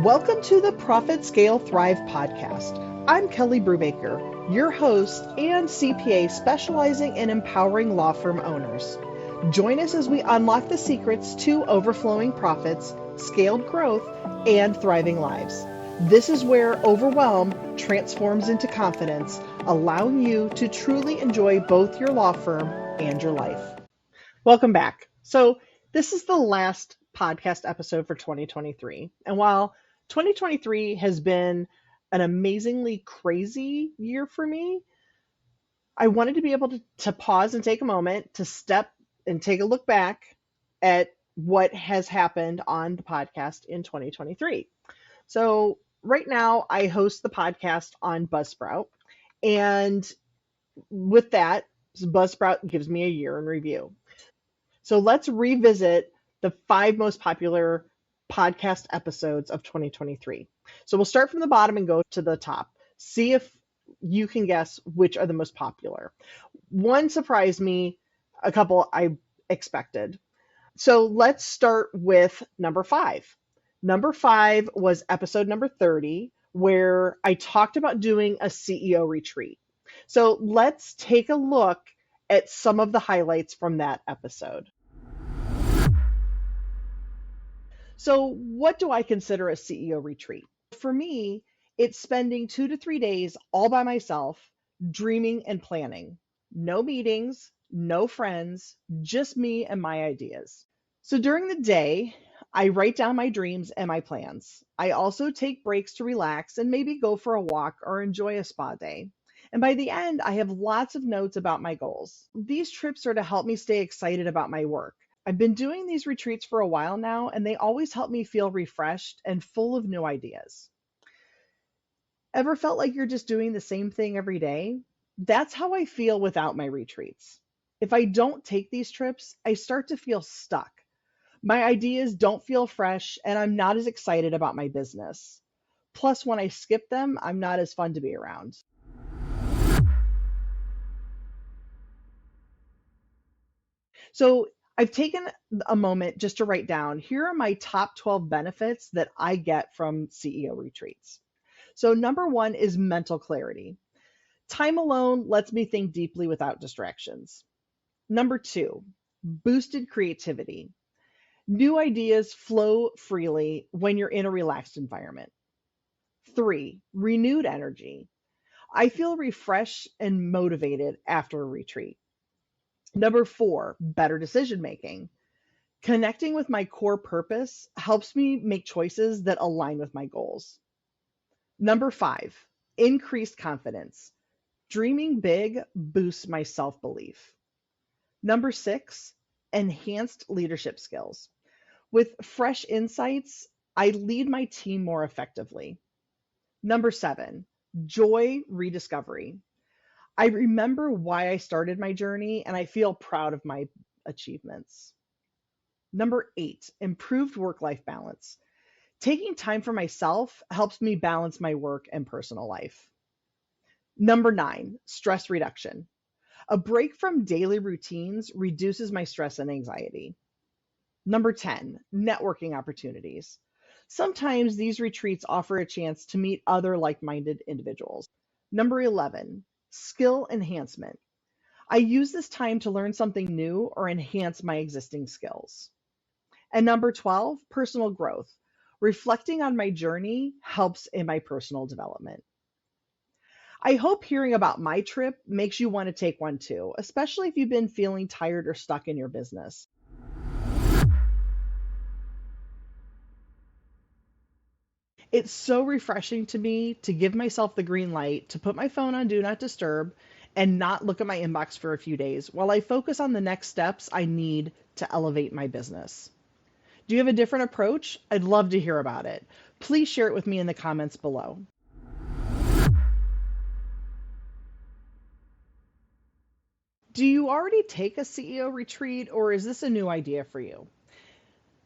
Welcome to the Profit Scale Thrive podcast. I'm Kelly Brubaker, your host and CPA specializing in empowering law firm owners. Join us as we unlock the secrets to overflowing profits, scaled growth, and thriving lives. This is where overwhelm transforms into confidence, allowing you to truly enjoy both your law firm and your life. Welcome back. So this is the last podcast episode for 2023. And while 2023 has been an amazingly crazy year for me, I wanted to be able to pause and take a moment to step and take a look back at what has happened on the podcast in 2023. So right now I host the podcast on Buzzsprout. And with that, Buzzsprout gives me a year in review. So let's revisit the 5 most popular podcast episodes of 2023. So we'll start from the bottom and go to the top. See if you can guess which are the most popular. One surprised me, a couple I expected. So let's start with number 5. Number 5 was episode number 30, where I talked about doing a CEO retreat. So let's take a look at some of the highlights from that episode. So what do I consider a CEO retreat? For me, it's spending 2 to 3 days all by myself, dreaming and planning. No meetings, no friends, just me and my ideas. So during the day, I write down my dreams and my plans. I also take breaks to relax and maybe go for a walk or enjoy a spa day. And by the end, I have lots of notes about my goals. These trips are to help me stay excited about my work. I've been doing these retreats for a while now, and they always help me feel refreshed and full of new ideas. Ever felt like you're just doing the same thing every day? That's how I feel without my retreats. If I don't take these trips, I start to feel stuck. My ideas don't feel fresh, and I'm not as excited about my business. Plus, when I skip them, I'm not as fun to be around. So I've taken a moment just to write down, here are my top 12 benefits that I get from CEO retreats. So number 1 is mental clarity. Time alone lets me think deeply without distractions. Number 2, boosted creativity. New ideas flow freely when you're in a relaxed environment. 3, renewed energy. I feel refreshed and motivated after a retreat. Number 4, better decision making. Connecting with my core purpose helps me make choices that align with my goals. Number 5, increased confidence. Dreaming big boosts my self-belief. Number 6, enhanced leadership skills. With fresh insights, I lead my team more effectively. Number 7, joy rediscovery. I remember why I started my journey and I feel proud of my achievements. Number 8, improved work-life balance. Taking time for myself helps me balance my work and personal life. Number 9, stress reduction. A break from daily routines reduces my stress and anxiety. Number 10, networking opportunities. Sometimes these retreats offer a chance to meet other like-minded individuals. Number 11, skill enhancement. I use this time to learn something new or enhance my existing skills. And number 12, personal growth. Reflecting on my journey helps in my personal development. I hope hearing about my trip makes you want to take one too, especially if you've been feeling tired or stuck in your business. It's so refreshing to me to give myself the green light to put my phone on Do Not Disturb and not look at my inbox for a few days while I focus on the next steps I need to elevate my business. Do you have a different approach? I'd love to hear about it. Please share it with me in the comments below. Do you already take a CEO retreat, or is this a new idea for you?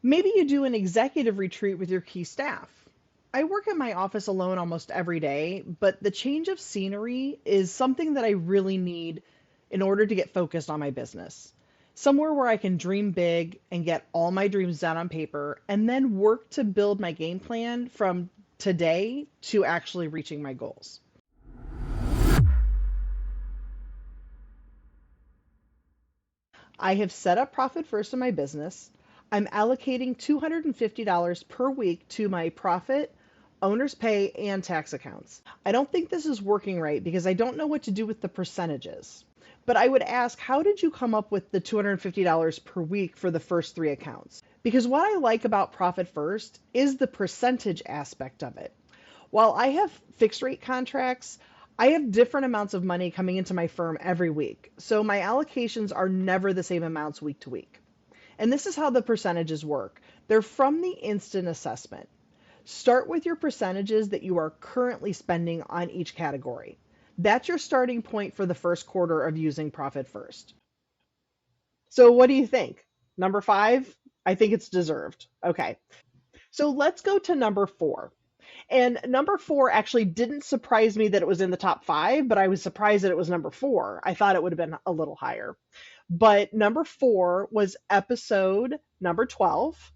Maybe you do an executive retreat with your key staff. I work in my office alone almost every day, but the change of scenery is something that I really need in order to get focused on my business. somewhere where I can dream big and get all my dreams down on paper and then work to build my game plan from today to actually reaching my goals. I have set up Profit First in my business. I'm allocating $250 per week to my profit, owner's pay, and tax accounts. I don't think this is working right because I don't know what to do with the percentages. But I would ask, how did you come up with the $250 per week for the first three accounts? Because what I like about Profit First is the percentage aspect of it. While I have fixed rate contracts, I have different amounts of money coming into my firm every week. So my allocations are never the same amounts week to week. And this is how the percentages work. They're from the instant assessment. Start with your percentages that you are currently spending on each category. That's your starting point for the first quarter of using Profit First. So what do you think? Number 5? I think it's deserved. Okay. So let's go to number 4. And number 4 actually didn't surprise me that it was in the top 5, but I was surprised that it was number 4. I thought it would have been a little higher. But number 4 was episode number 12.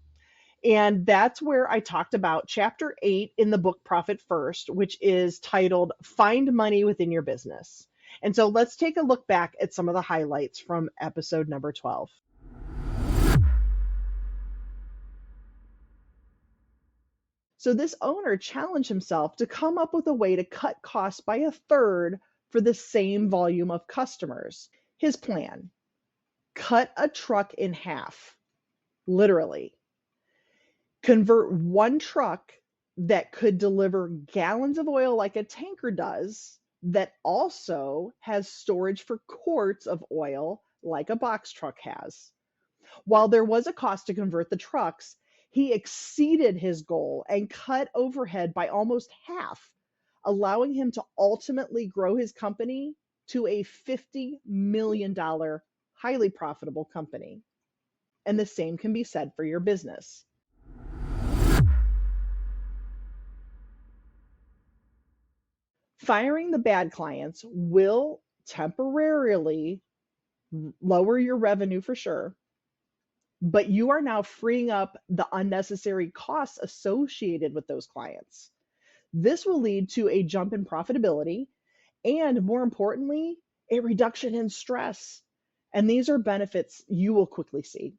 And that's where I talked about chapter 8 in the book Profit First, which is titled Find Money Within Your Business. And so let's take a look back at some of the highlights from episode number 12. So this owner challenged himself to come up with a way to cut costs by a third for the same volume of customers. His plan: cut a truck in half, literally. Convert one truck that could deliver gallons of oil like a tanker does, that also has storage for quarts of oil like a box truck has. While there was a cost to convert the trucks, he exceeded his goal and cut overhead by almost half, allowing him to ultimately grow his company to a $50 million highly profitable company. And the same can be said for your business. Firing the bad clients will temporarily lower your revenue for sure, but you are now freeing up the unnecessary costs associated with those clients. This will lead to a jump in profitability and, more importantly, a reduction in stress. And these are benefits you will quickly see.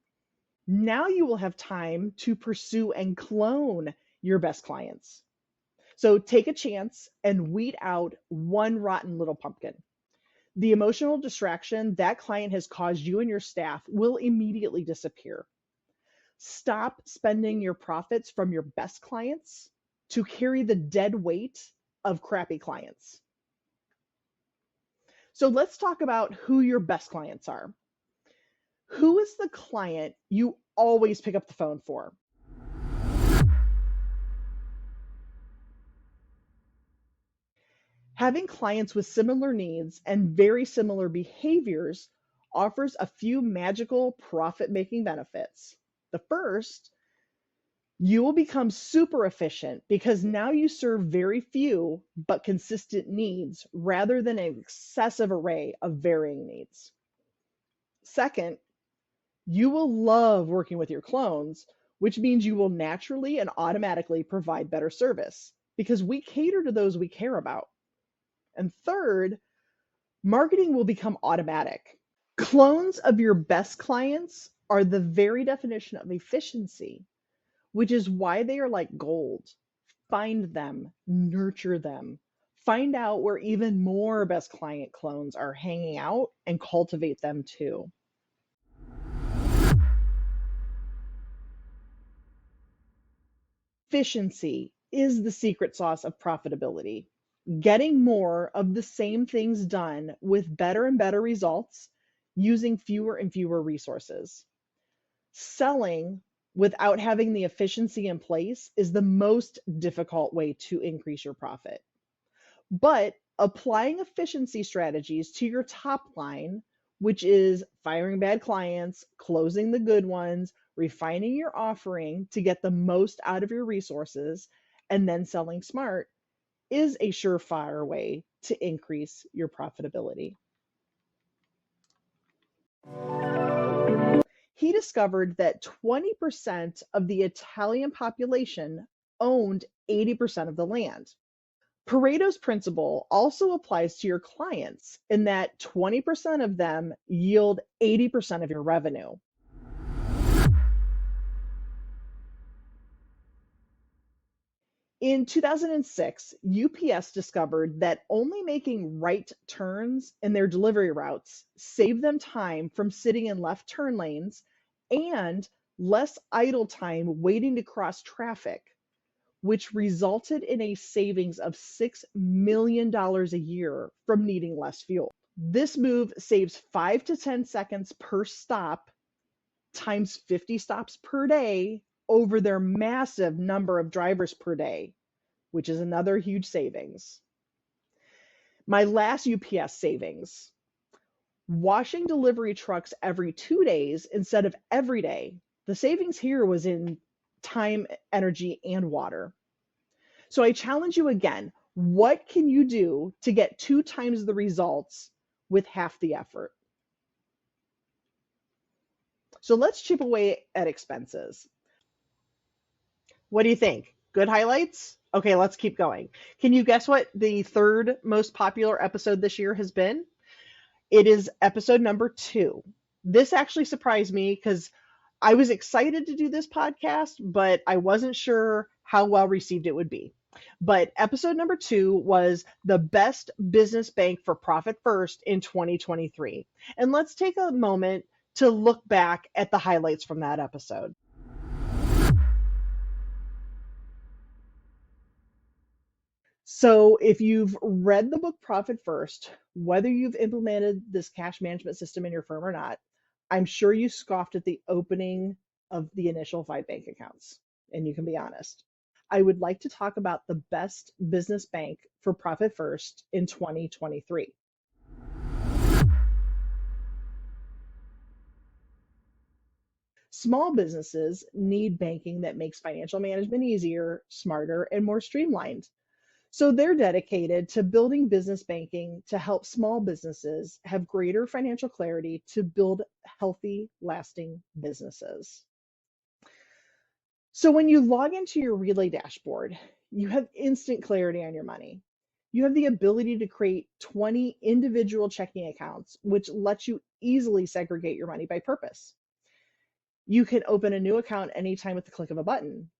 Now you will have time to pursue and clone your best clients. So take a chance and weed out one rotten little pumpkin. The emotional distraction that client has caused you and your staff will immediately disappear. Stop spending your profits from your best clients to carry the dead weight of crappy clients. So let's talk about who your best clients are. Who is the client you always pick up the phone for? Having clients with similar needs and very similar behaviors offers a few magical profit-making benefits. The first, you will become super efficient because now you serve very few but consistent needs rather than an excessive array of varying needs. Second, you will love working with your clones, which means you will naturally and automatically provide better service because we cater to those we care about. And third, marketing will become automatic. Clones of your best clients are the very definition of efficiency, which is why they are like gold. Find them, nurture them, find out where even more best client clones are hanging out and cultivate them too. Efficiency is the secret sauce of profitability. Getting more of the same things done with better and better results using fewer and fewer resources. Selling without having the efficiency in place is the most difficult way to increase your profit. But applying efficiency strategies to your top line, which is firing bad clients, closing the good ones, refining your offering to get the most out of your resources, and then selling smart, is a surefire way to increase your profitability. He discovered that 20% of the Italian population owned 80% of the land. Pareto's principle also applies to your clients in that 20% of them yield 80% of your revenue. In 2006, UPS discovered that only making right turns in their delivery routes saved them time from sitting in left turn lanes and less idle time waiting to cross traffic, which resulted in a savings of $6 million a year from needing less fuel. This move saves 5 to 10 seconds per stop times 50 stops per day over their massive number of drivers per day, which is another huge savings. My last UPS savings, washing delivery trucks every 2 days instead of every day. The savings here was in time, energy, and water. So I challenge you again, what can you do to get 2 times the results with half the effort? So let's chip away at expenses. What do you think? Good highlights? Okay, let's keep going. Can you guess what the third most popular episode this year has been? It is episode number 2. This actually surprised me because I was excited to do this podcast, but I wasn't sure how well received it would be. But episode number 2 was the best business bank for profit first in 2023. And let's take a moment to look back at the highlights from that episode. So, if you've read the book Profit First, whether you've implemented this cash management system in your firm or not, I'm sure you scoffed at the opening of the initial 5 bank accounts, and you can be honest. I would like to talk about the best business bank for Profit First in 2023. Small businesses need banking that makes financial management easier, smarter, and more streamlined. So they're dedicated to building business banking to help small businesses have greater financial clarity to build healthy, lasting businesses. So when you log into your Relay dashboard, you have instant clarity on your money. You have the ability to create 20 individual checking accounts, which lets you easily segregate your money by purpose. You can open a new account anytime with the click of a button.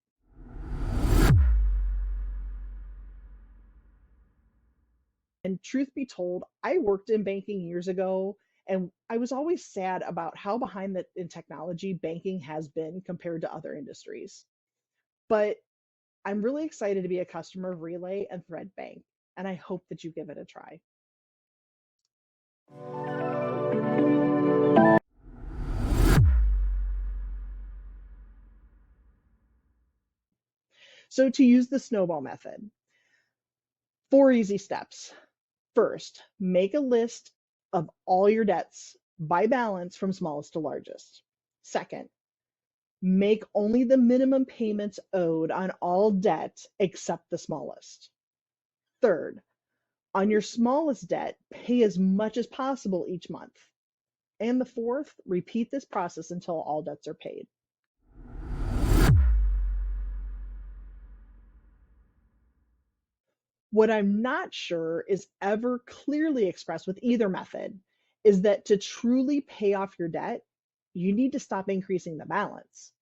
And truth be told, I worked in banking years ago, and I was always sad about how behind in technology banking has been compared to other industries. But I'm really excited to be a customer of Relay and Thread Bank, and I hope that you give it a try. So to use the snowball method, 4 easy steps. First, make a list of all your debts by balance from smallest to largest. Second, make only the minimum payments owed on all debt except the smallest. Third, on your smallest debt, pay as much as possible each month. And the fourth, repeat this process until all debts are paid. What I'm not sure is ever clearly expressed with either method is that to truly pay off your debt, you need to stop increasing the balance.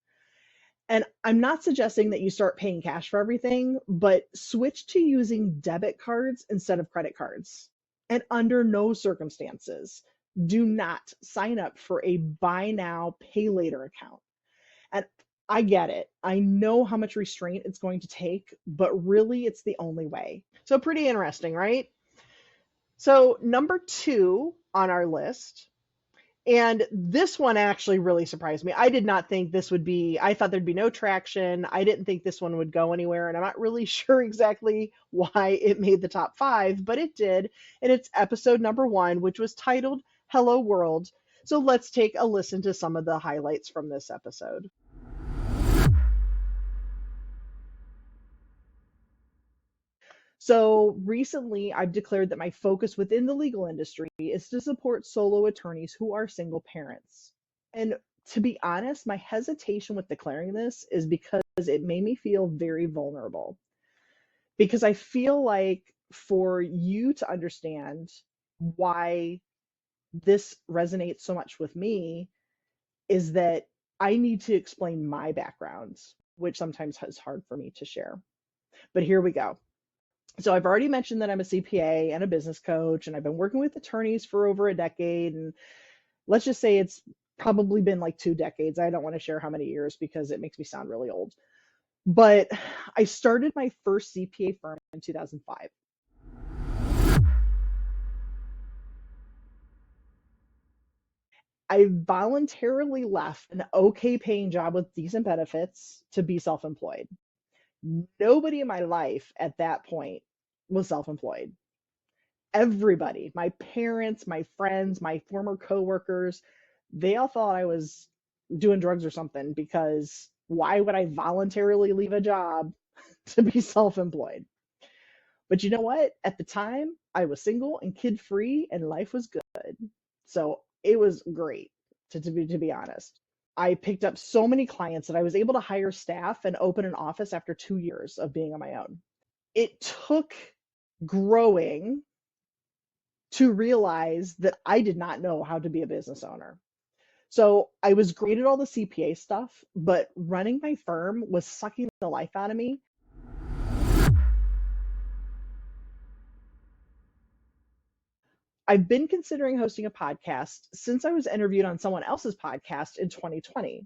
And I'm not suggesting that you start paying cash for everything, but switch to using debit cards instead of credit cards. And under no circumstances, do not sign up for a buy now, pay later account. And I get it. I know how much restraint it's going to take, but really it's the only way. So pretty interesting, right? So number 2 on our list, and this one actually really surprised me. I did not think this would be, I thought there'd be no traction. I didn't think this one would go anywhere, and I'm not really sure exactly why it made the top 5, but it did. And it's episode number 1, which was titled Hello World. So let's take a listen to some of the highlights from this episode. So recently, I've declared that my focus within the legal industry is to support solo attorneys who are single parents. And To be honest, my hesitation with declaring this is because it made me feel very vulnerable. Because I feel like for you to understand why this resonates so much with me is that I need to explain my background, which sometimes is hard for me to share. But here we go. So I've already mentioned that I'm a CPA and a business coach, and I've been working with attorneys for over a decade. And let's just say it's probably been like 2 decades. I don't want to share how many years because it makes me sound really old. But I started my first CPA firm in 2005. I voluntarily left an okay paying job with decent benefits to be self employed. Nobody in my life at that point was self employed. Everybody, my parents, my friends, my former coworkers, they all thought I was doing drugs or something because why would I voluntarily leave a job to be self employed? But you know what? At the time, I was single and kid free and life was good. So it was great to be honest. I picked up so many clients that I was able to hire staff and open an office after 2 years of being on my own. It took growing to realize that I did not know how to be a business owner. So I was great at all the CPA stuff, but running my firm was sucking the life out of me. I've been considering hosting a podcast since I was interviewed on someone else's podcast in 2020.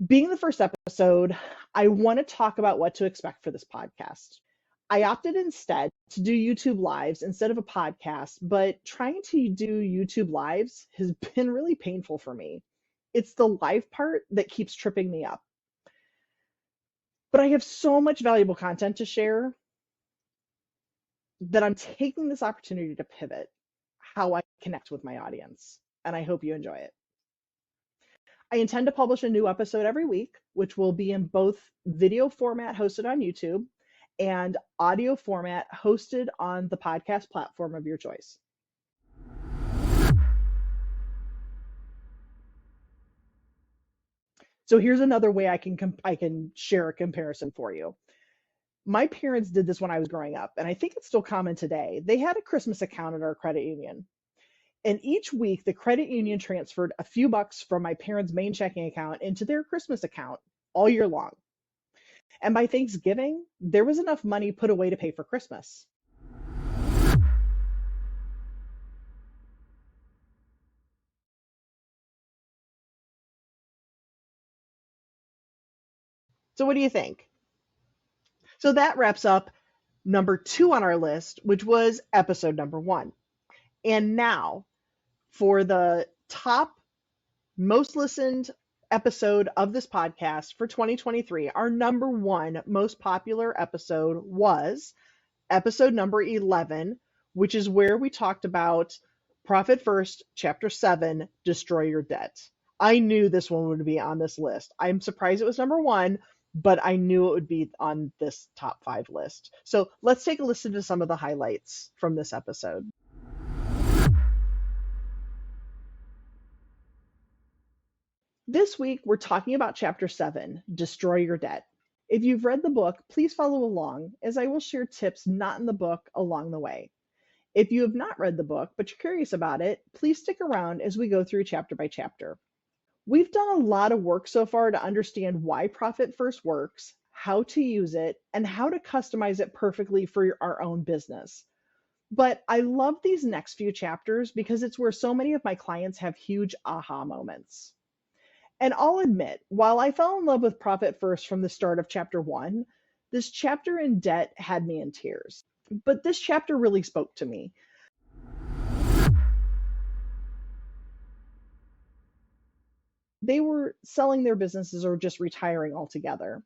Being the first episode, I want to talk about what to expect for this podcast. I opted instead to do YouTube lives instead of a podcast, but trying to do YouTube lives has been really painful for me. It's the live part that keeps tripping me up. But I have so much valuable content to share that I'm taking this opportunity to pivot how I connect with my audience, and I hope you enjoy it. I intend to publish a new episode every week, which will be in both video format hosted on YouTube and audio format hosted on the podcast platform of your choice. So here's another way I can share a comparison for you. My parents did this when I was growing up, and I think it's still common today. They had a Christmas account at our credit union. And each week, the credit union transferred a few bucks from my parents' main checking account into their Christmas account all year long. And by Thanksgiving, there was enough money put away to pay for Christmas. So, what do you think? So, that wraps up number 2 on our list, which was episode number 1. And now for the top most listened episode of this podcast for 2023, our number 1 most popular episode was episode number 11, which is where we talked about Profit First, Chapter 7, Destroy Your Debt. I knew this one would be on this list. I'm surprised it was number 1, but I knew it would be on this top 5 list. So let's take a listen to some of the highlights from this episode. This week, we're talking about Chapter 7, Destroy Your Debt. If you've read the book, please follow along, as I will share tips not in the book along the way. If you have not read the book, but you're curious about it, please stick around as we go through chapter by chapter. We've done a lot of work so far to understand why Profit First works, how to use it, and how to customize it perfectly for our own business. But I love these next few chapters because it's where so many of my clients have huge aha moments. And I'll admit, while I fell in love with Profit First from the start of chapter 1, this chapter in debt had me in tears. But this chapter really spoke to me. They were selling their businesses or just retiring altogether.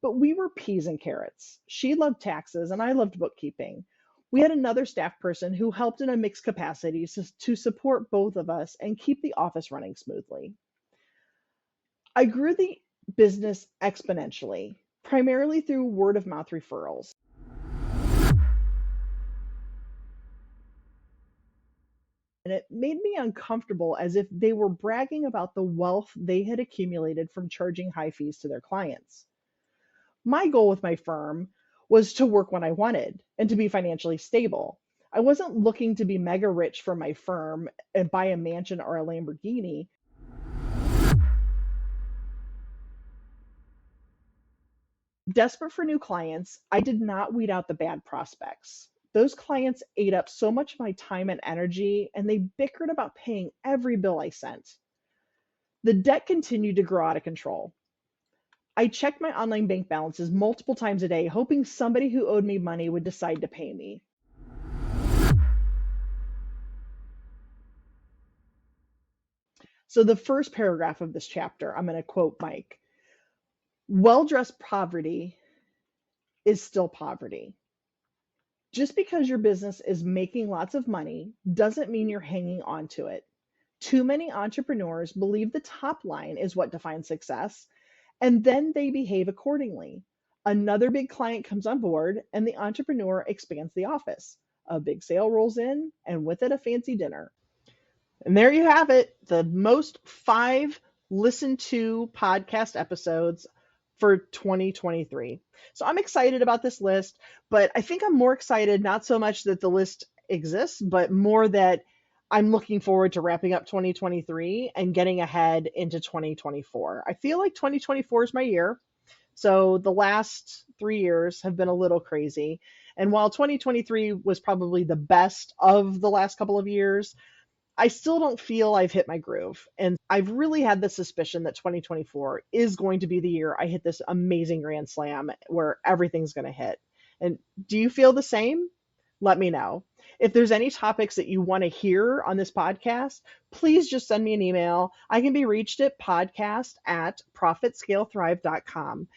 But we were peas and carrots. She loved taxes and I loved bookkeeping. We had another staff person who helped in a mixed capacity to support both of us and keep the office running smoothly. I grew the business exponentially, primarily through word of mouth referrals. and it made me uncomfortable as if they were bragging about the wealth they had accumulated from charging high fees to their clients. My goal with my firm was to work when I wanted and to be financially stable. I wasn't looking to be mega rich for my firm and buy a mansion or a Lamborghini. Desperate for new clients, I did not weed out the bad prospects. Those clients ate up so much of my time and energy, and they bickered about paying every bill I sent. The debt continued to grow out of control. I checked my online bank balances multiple times a day, hoping somebody who owed me money would decide to pay me. So, the first paragraph of this chapter, I'm going to quote Mike. Well dressed poverty is still poverty. Just because your business is making lots of money doesn't mean you're hanging on to it. Too many entrepreneurs believe the top line is what defines success, and then they behave accordingly. Another big client comes on board, and the entrepreneur expands the office. A big sale rolls in, and with it, a fancy dinner. And there you have it, the most 5 listened to podcast episodes for 2023. So I'm excited about this list, but I think I'm more excited not so much that the list exists, but more that I'm looking forward to wrapping up 2023 and getting ahead into 2024. I feel like 2024 is my year. So the last 3 years have been a little crazy. And while 2023 was probably the best of the last couple of years, I still don't feel I've hit my groove. And I've really had the suspicion that 2024 is going to be the year I hit this amazing grand slam where everything's going to hit. And do you feel the same? Let me know. If there's any topics that you want to hear on this podcast, please just send me an email. I can be reached at podcast@profitscalethrive.com.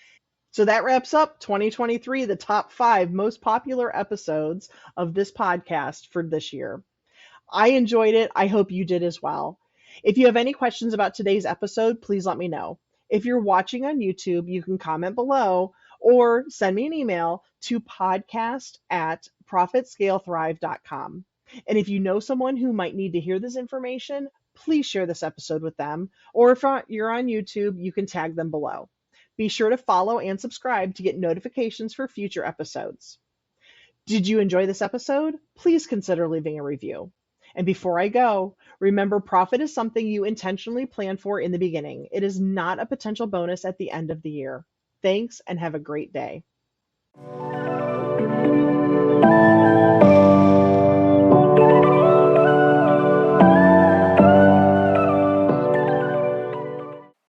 So that wraps up 2023, the top 5 most popular episodes of this podcast for this year. I enjoyed it. I hope you did as well. If you have any questions about today's episode, please let me know. If you're watching on YouTube, you can comment below or send me an email to podcast@profitscalethrive.com. And if you know someone who might need to hear this information, please share this episode with them. Or if you're on YouTube, you can tag them below. Be sure to follow and subscribe to get notifications for future episodes. Did you enjoy this episode? Please consider leaving a review. And before I go, remember, profit is something you intentionally plan for in the beginning. It is not a potential bonus at the end of the year. Thanks, and have a great day.